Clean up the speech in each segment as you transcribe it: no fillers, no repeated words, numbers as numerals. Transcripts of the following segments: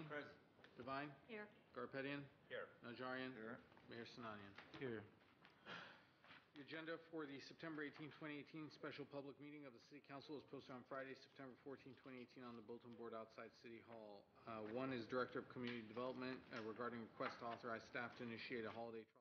Manning? Present. Devine? Here. Garpetian? Here. Najarian? Here. Mayor Sinanian. Here. The agenda for the September 18, 2018 special public meeting of the City Council is posted on Friday, September 14, 2018 on the bulletin board outside City Hall. One is Director of Community Development regarding request to authorize staff to initiate a holiday trolley.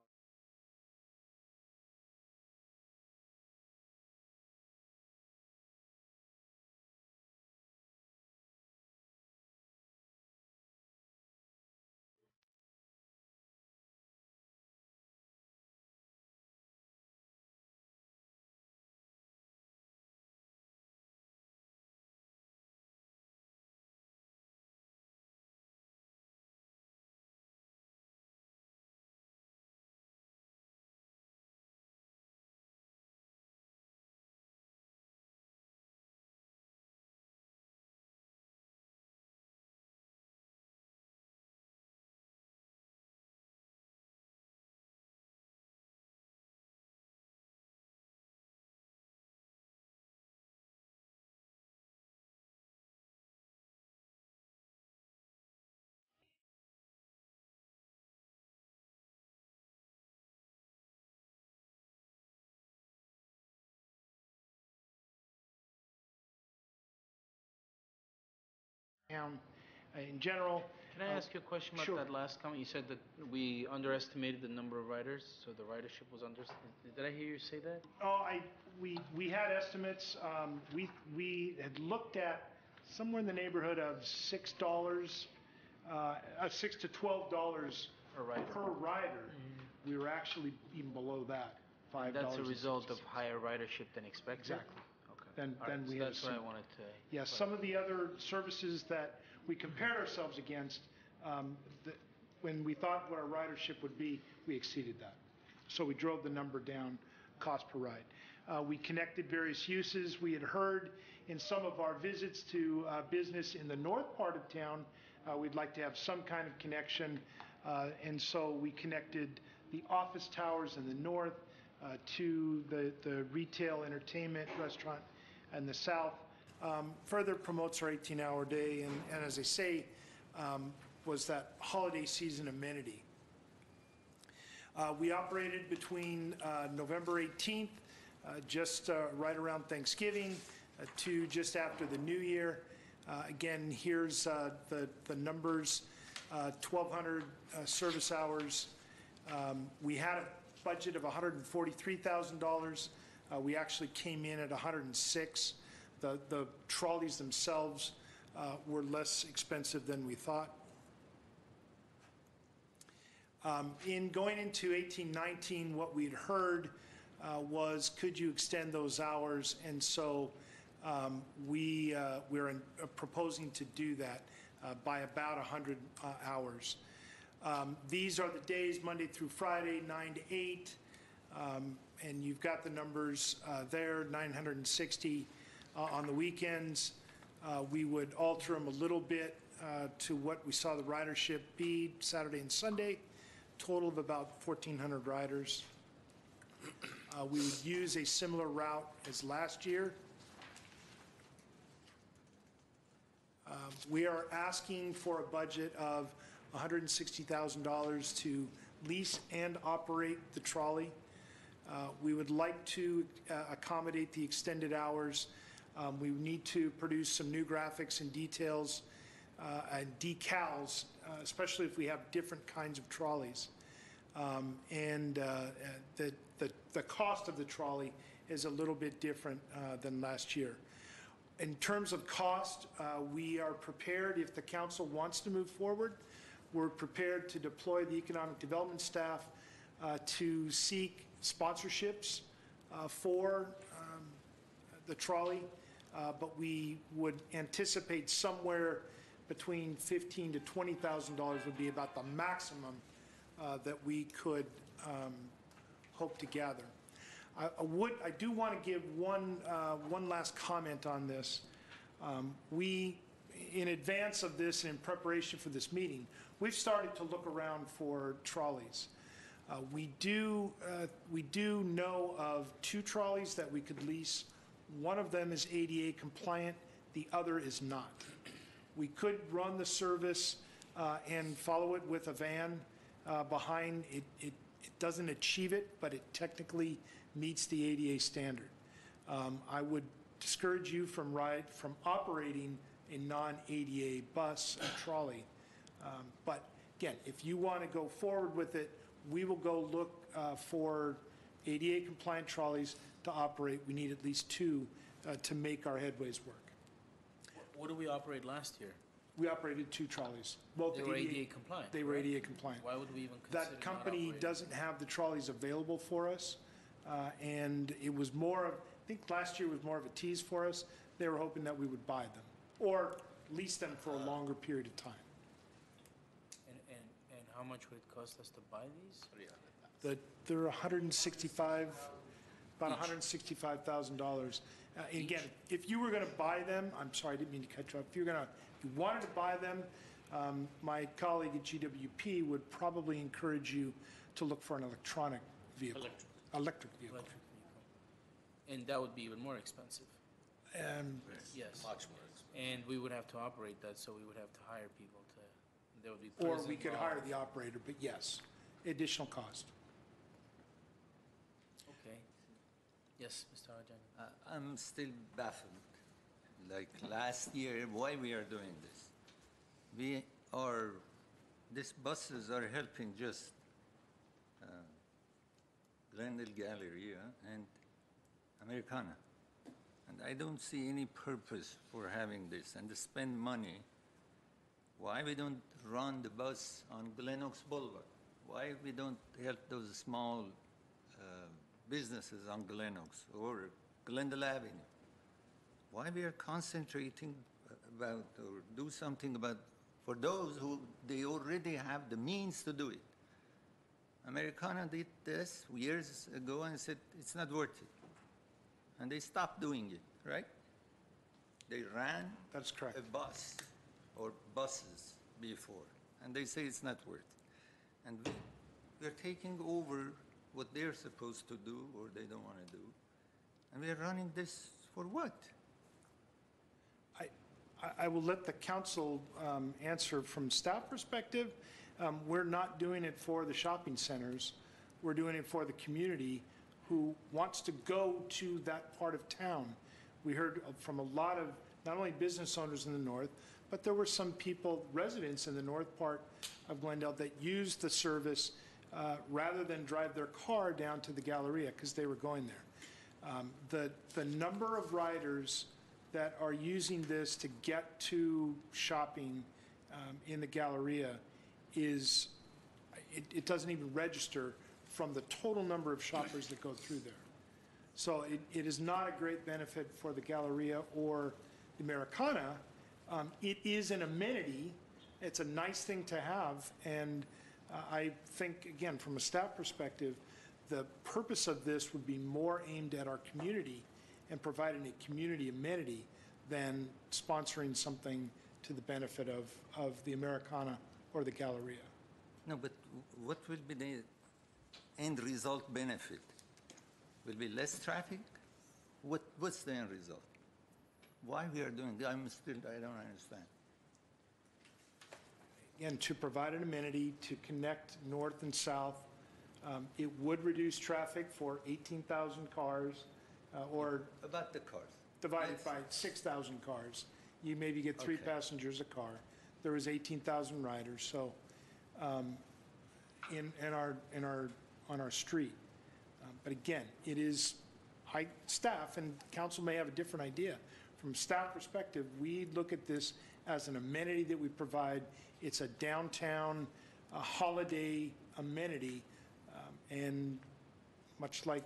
In general. Can I ask you a question about that last comment? You said that we underestimated the number of riders, so the ridership was underestimated. Did I hear you say that? Oh, we had estimates. We had looked at somewhere in the neighborhood of $6, $6 to $12 per rider. We were actually even below that, $5. That's a result of higher ridership than expected? Exactly. Then we had that's what I wanted to. Yeah, some of the other services that we compared ourselves against, when we thought what our ridership would be, we exceeded that. So we drove the number down, cost per ride. We connected various uses. We had heard in some of our visits to business in the north part of town, we'd like to have some kind of connection. And so we connected the office towers in the north to the retail entertainment restaurant in the south. Further promotes our 18-hour day, and as I say, was that holiday season amenity. We operated between November 18th, just right around Thanksgiving, to just after the New Year. Again, here's the numbers, 1,200 service hours. We had a budget of $143,000. We actually came in at 106. The trolleys themselves were less expensive than we thought. In going into 18-19, what we'd heard was, could you extend those hours? And so we're proposing to do that by about 100 hours. These are the days, Monday through Friday, 9 to 8. And you've got the numbers there, 960 on the weekends. We would alter them a little bit to what we saw the ridership be Saturday and Sunday, total of about 1,400 riders. We would use a similar route as last year. We are asking for a budget of $160,000 to lease and operate the trolley. We would like to accommodate the extended hours. We need to produce some new graphics and details and decals, especially if we have different kinds of trolleys. And the cost of the trolley is a little bit different than last year. In terms of cost, we are prepared, if the council wants to move forward, we're prepared to deploy the economic development staff to seek sponsorships for the trolley, but we would anticipate somewhere between $15,000 to $20,000 would be about the maximum that we could hope to gather. I do want to give one last comment on this. In advance of this and in preparation for this meeting, we've started to look around for trolleys. We do know of 2 trolleys that we could lease. One of them is ADA compliant, the other is not. We could run the service and follow it with a van behind. It doesn't achieve it, but it technically meets the ADA standard. I would discourage you from operating a non-ADA bus and trolley. But again, if you want to go forward with it, we will go look for ADA compliant trolleys to operate. We need at least 2 to make our headways work. What did we operate last year? We operated 2 trolleys. Both They were ADA compliant. They were correct? ADA compliant. Why would we even consider That not company operating? doesn't have the trolleys available for us, and it was more of, I think last year was more of a tease for us. They were hoping that we would buy them, or lease them for a longer period of time. And how much would it cost us to buy these? They're about $165,000. Again, if you were going to buy them, I'm sorry, I didn't mean to cut you off. If you wanted to buy them, my colleague at GWP would probably encourage you to look for an electronic vehicle. Electric vehicle. Electric vehicle. And that would be even more expensive. Yes. Much more expensive. And we would have to operate that, so we would have to hire people to, there would be. Or prison we could hire involved. the operator, but yes, additional cost. Okay. Yes, Mr. Arjani. I'm still baffled. Like last year, why we are doing this? These buses are helping just Glendale Galleria and Americana. And I don't see any purpose for having this and to spend money. Why we don't run the bus on Glen Oaks Boulevard? Why we don't help those small businesses on Glen Oaks or Glendale Avenue? Why we are concentrating about or do something about for those who they already have the means to do it. Americana did this years ago and said it's not worth it. And they stopped doing it, right? They ran That's correct. a bus or buses before, and they say it's not worth it. And we're taking over what they're supposed to do or they don't want to do. And we're running this for what? I will let the council answer from staff perspective. We're not doing it for the shopping centers. We're doing it for the community who wants to go to that part of town. We heard from a lot of, not only business owners in the north, but there were some people, residents in the north part of Glendale that used the service rather than drive their car down to the Galleria because they were going there. The number of riders that are using this to get to shopping in the Galleria is, it doesn't even register from the total number of shoppers that go through there. So it is not a great benefit for the Galleria or the Americana. It is an amenity. It's a nice thing to have. And I think, again, from a staff perspective, the purpose of this would be more aimed at our community and providing a community amenity than sponsoring something to the benefit of the Americana or the Galleria. No, but what will be the end result benefit? Will be less traffic? What's the end result? Why we are doing this? I don't understand. Again, to provide an amenity to connect north and south. It would reduce traffic for 18,000 cars or About the cars. divided Yes. by 6,000 cars. You maybe get 3 Okay. passengers a car. There was 18,000 riders, so on our street. But again, it is staff, and council may have a different idea. From staff perspective, we look at this as an amenity that we provide. It's a downtown holiday amenity, and much like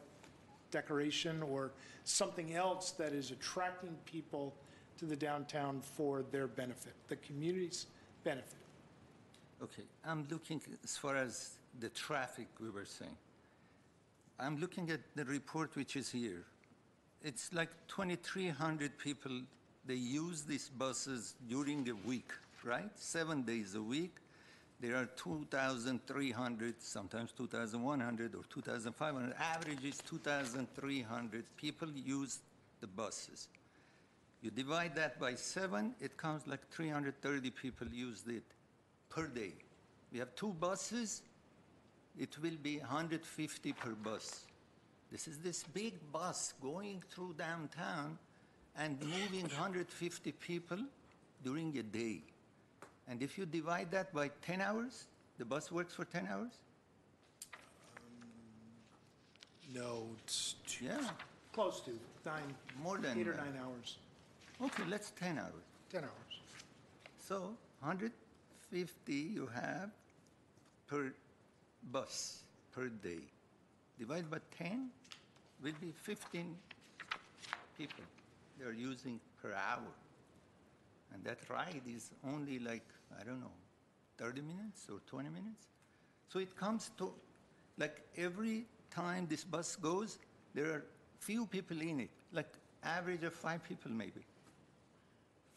decoration or something else that is attracting people to the downtown for their benefit, the community's benefit. Okay, I'm looking as far as the traffic we were saying. I'm looking at the report which is here. It's like 2,300 people, they use these buses during the week, right? 7 days a week. There are 2,300, sometimes 2,100 or 2,500. Average is 2,300 people use the buses. You divide that by 7, it comes like 330 people used it per day. We have 2 buses, it will be 150 per bus. This is this big bus going through downtown and moving 150 people during a day. And if you divide that by 10 hours, the bus works for 10 hours? No, it's Yeah, close to 9, more than 8 or that. 9 hours, Okay, let's 10 hours. 10 hours. So 150 you have per bus per day. Divide by 10 will be 15 people they're using per hour. And that ride is only like, I don't know, 30 minutes or 20 minutes. So it comes to, like every time this bus goes, there are few people in it, like average of 5 people maybe.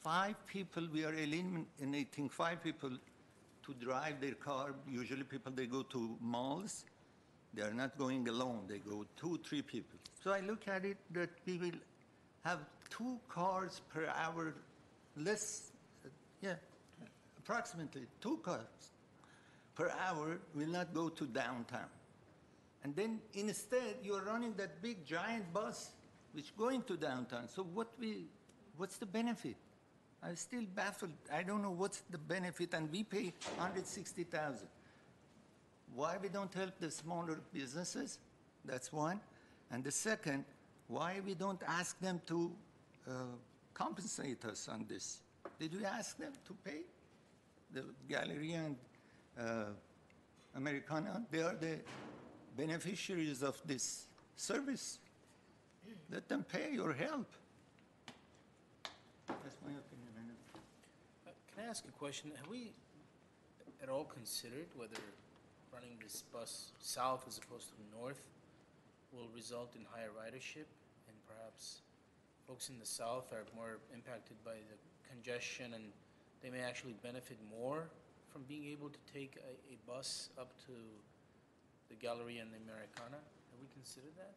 5 people, we are eliminating 5 people to drive their car. Usually people, they go to malls. They are not going alone. They go 2, 3 people. So I look at it that we will have 2 cars per hour less, approximately 2 cars per hour will not go to downtown. And then instead, you're running that big giant bus which going to downtown. So what's the benefit? I'm still baffled. I don't know what's the benefit, and we pay $160,000. Why we don't help the smaller businesses? That's one. And the second, why we don't ask them to compensate us on this? Did we ask them to pay? The Galleria and Americana, they are the beneficiaries of this service. Let them pay or help. That's my opinion. Can I ask a question? Have we at all considered whether running this bus south as opposed to north will result in higher ridership, and perhaps folks in the south are more impacted by the congestion and they may actually benefit more from being able to take a bus up to the Galleria and the Americana? Have we considered that?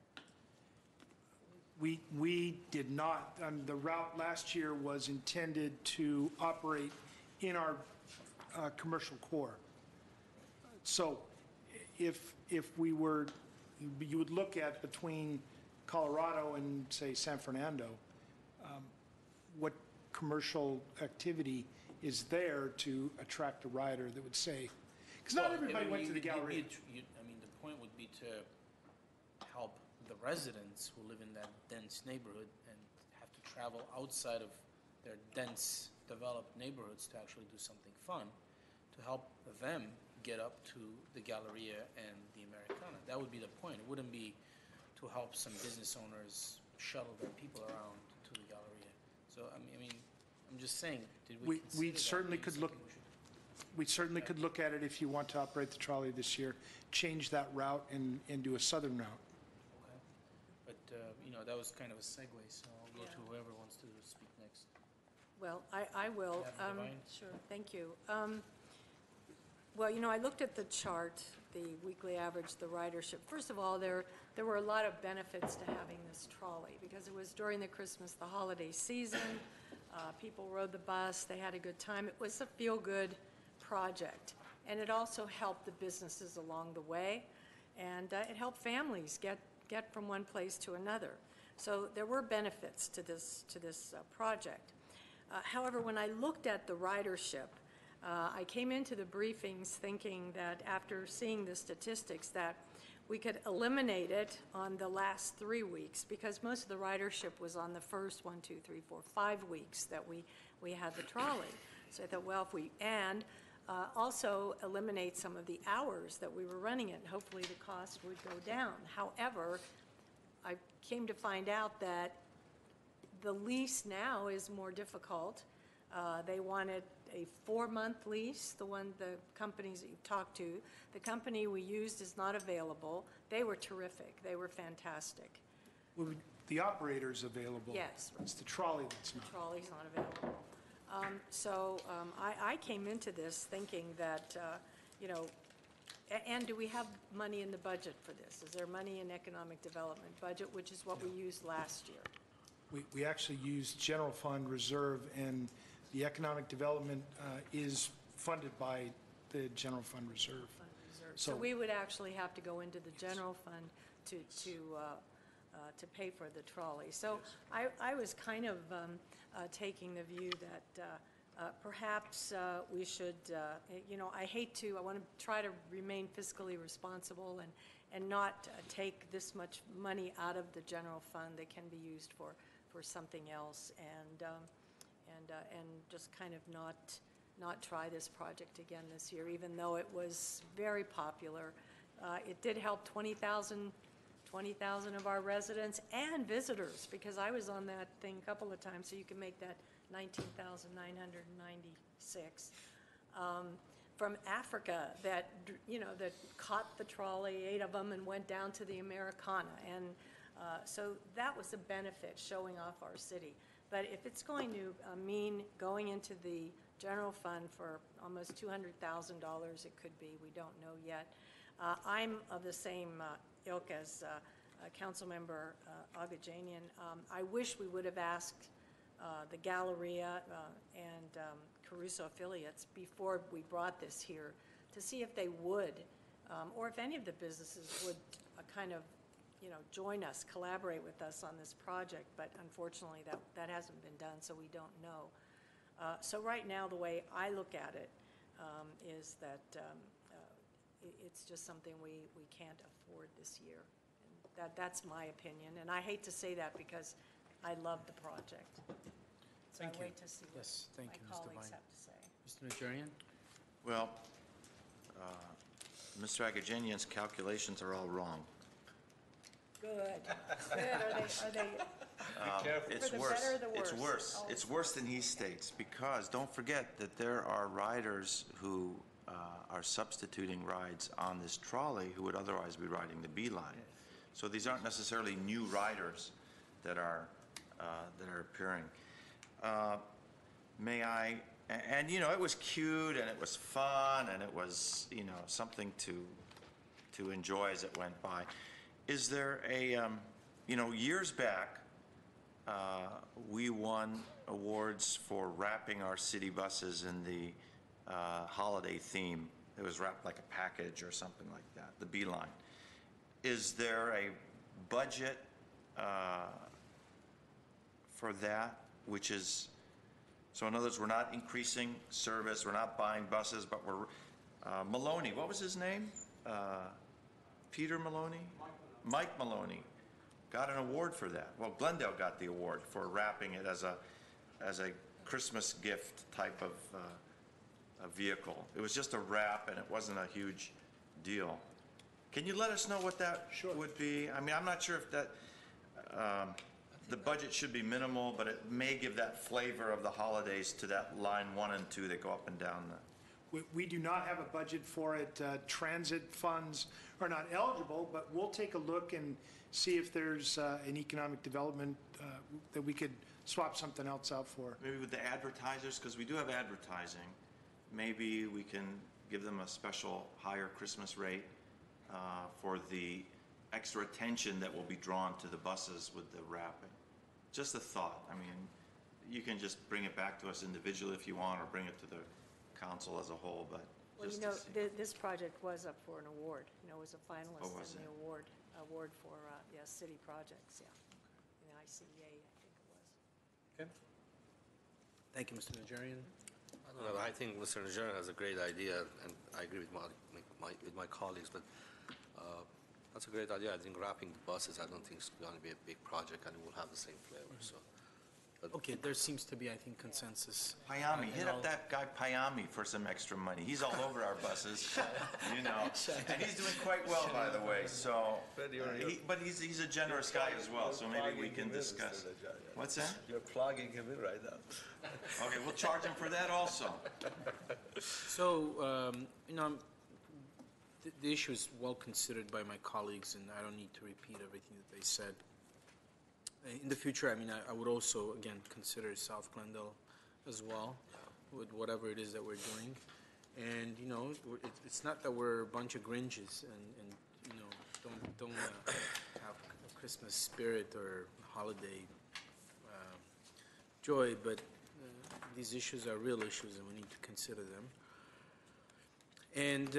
We did not. The route last year was intended to operate in our commercial core. So if we were, you would look at between Colorado and, say, San Fernando, what commercial activity is there to attract a rider that would say, because not everybody went to the Galleria. I mean, the point would be to help the residents who live in that dense neighborhood and have to travel outside of their dense, developed neighborhoods to actually do something fun, to help them get up to the Galleria and the Americana. That would be the point. It wouldn't be to help some business owners shuttle their people around to the Galleria. So, I mean, I'm just saying, did we consider We that certainly being could look. something we should- We certainly could look at it if you want to operate the trolley this year, change that route and do a southern route. Okay. But, that was kind of a segue, so I'll go to whoever wants to speak next. Well, I will. Madam Devine? Sure, thank you. Well, I looked at the chart, the weekly average, the ridership. First of all, there were a lot of benefits to having this trolley because it was during the Christmas, the holiday season. People rode the bus, they had a good time. It was a feel-good project. And it also helped the businesses along the way. And it helped families get from one place to another. So there were benefits to this project. However, when I looked at the ridership, I came into the briefings thinking that after seeing the statistics that we could eliminate it on the last 3 weeks because most of the ridership was on the first 1, 2, 3, 4, 5 weeks that we had the trolley. So I thought, well, if we, and also eliminate some of the hours that we were running it, and hopefully the cost would go down. However, I came to find out that the lease now is more difficult. They wanted a 4-month lease, the companies that you've talked to. The company we used is not available. They were terrific. They were fantastic. Well, the operator's available. Yes. It's the trolley that's not. The trolley's not available. I came into this thinking that, and do we have money in the budget for this? Is there money in economic development budget, which is what we used last year? We actually used general fund reserve, and the economic development is funded by the general fund reserve. So So- we would actually have to go into the general fund to pay for the trolley. So I was kind of taking the view that perhaps we should, I want to try to remain fiscally responsible and not take this much money out of the general fund that can be used for something else, and just kind of not try this project again this year, even though it was very popular. It did help 20,000 of our residents and visitors, because I was on that thing a couple of times, so you can make that 19,996. From Africa that caught the trolley, 8 of them, and went down to the Americana. And so that was a benefit, showing off our city. But if it's going to mean going into the general fund for almost $200,000, it could be, we don't know yet. I'm of the same ilk as Councilmember Agajanian. I wish we would have asked the Galleria and Caruso affiliates before we brought this here to see if they would, or if any of the businesses would kind of, join us, collaborate with us on this project. But unfortunately, that hasn't been done, so we don't know. So right now, the way I look at it is that it's just something we can't afford this year. And that's my opinion, and I hate to say that because I love the project. So Thank I you. wait to see what Yes, thank you, my Mr. colleagues Vine. have to say. Mr. Najarian? Well, Mr. Agajanian's calculations are all wrong. Good, good. Are they It's for the worse. better or the It's worse? worse. Oh. It's worse than he states, because don't forget that there are riders who are substituting rides on this trolley who would otherwise be riding the B line. So these aren't necessarily new riders that are appearing. May I? And it was cute and it was fun and it was something to enjoy as it went by. Is there a years back we won awards for wrapping our city buses in the holiday theme. It was wrapped like a package or something like that, the B line. Is there a budget for that, which is, so in other words, we're not increasing service, we're not buying buses, but we're, Maloney, what was his name? Peter Maloney? Mike Maloney got an award for that. Well, Glendale got the award for wrapping it as a Christmas gift type of a vehicle. It was just a wrap, and it wasn't a huge deal. Can you let us know what that would be? I mean, I'm not sure if that, the budget should be minimal, but it may give that flavor of the holidays to that line 1 and 2 that go up and down the. We do not have a budget for it. Transit funds are not eligible, but we'll take a look and see if there's an economic development that we could swap something else out for. Maybe with the advertisers, because we do have advertising, maybe we can give them a special higher Christmas rate for the extra attention that will be drawn to the buses with the wrapping. Just a thought. I mean, you can just bring it back to us individually if you want, or bring it to the council as a whole, but Well, just to see. this project was up for an award. Was a finalist was in the it? award for, city projects, in the ICEA, I think it was. Okay. Thank you, Mr. Najarian. I don't know, I think Mr. Najarian has a great idea, and I agree with my colleagues, but that's a great idea. I think wrapping the buses, I don't think it's going to be a big project, and it will have the same flavor, so. But Okay, there seems to be, I think, consensus. Payami, hit And up that guy Payami for some extra money. He's all over our buses, and he's doing quite well, by the way, so. But he's a generous guy as well, so maybe we can discuss. What's that? You're plugging him in right now. Okay, we'll charge him for that also. So, the issue is well considered by my colleagues, and I don't need to repeat everything that they said. In the future, I would also, again, consider South Glendale as well, with whatever it is that we're doing. And, it's not that we're a bunch of Grinches and don't have a Christmas spirit or holiday joy, but these issues are real issues, and we need to consider them. And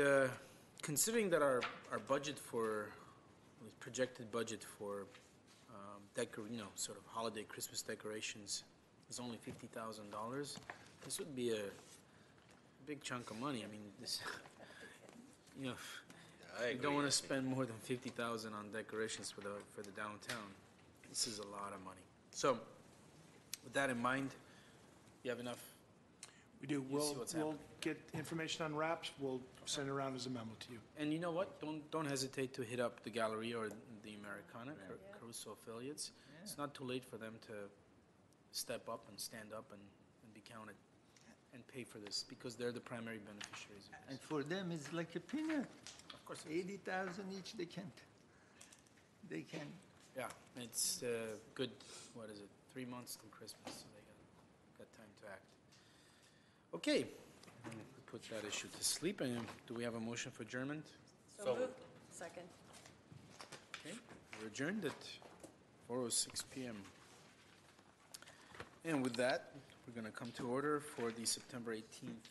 considering that our budget for, projected budget for sort of holiday Christmas decorations is only $50,000, this would be a big chunk of money. I mean, this, you know, I you don't want to spend more than $50,000 on decorations for the downtown. This is a lot of money. So, with that in mind, you have enough? We do. You see We'll what's we'll happening. get information on wraps. We'll send it around as a memo to you. And you know what? Don't hesitate to hit up the Galleria or the Americana, Caruso affiliates. It's not too late for them to step up and stand up and be counted and pay for this, because they're the primary beneficiaries of And this. for them, it's like a peanut. Of course, 80,000 each, they can. yeah, it's good, what is it, 3 months till Christmas, so they got time to act. Okay, we put that issue to sleep, and do we have a motion for adjournment? So moved. Second. Okay, we're adjourned at 4:06 PM. And with that, we're going to come to order for the September 18th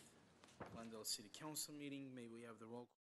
Glendale City Council meeting. May we have the roll call?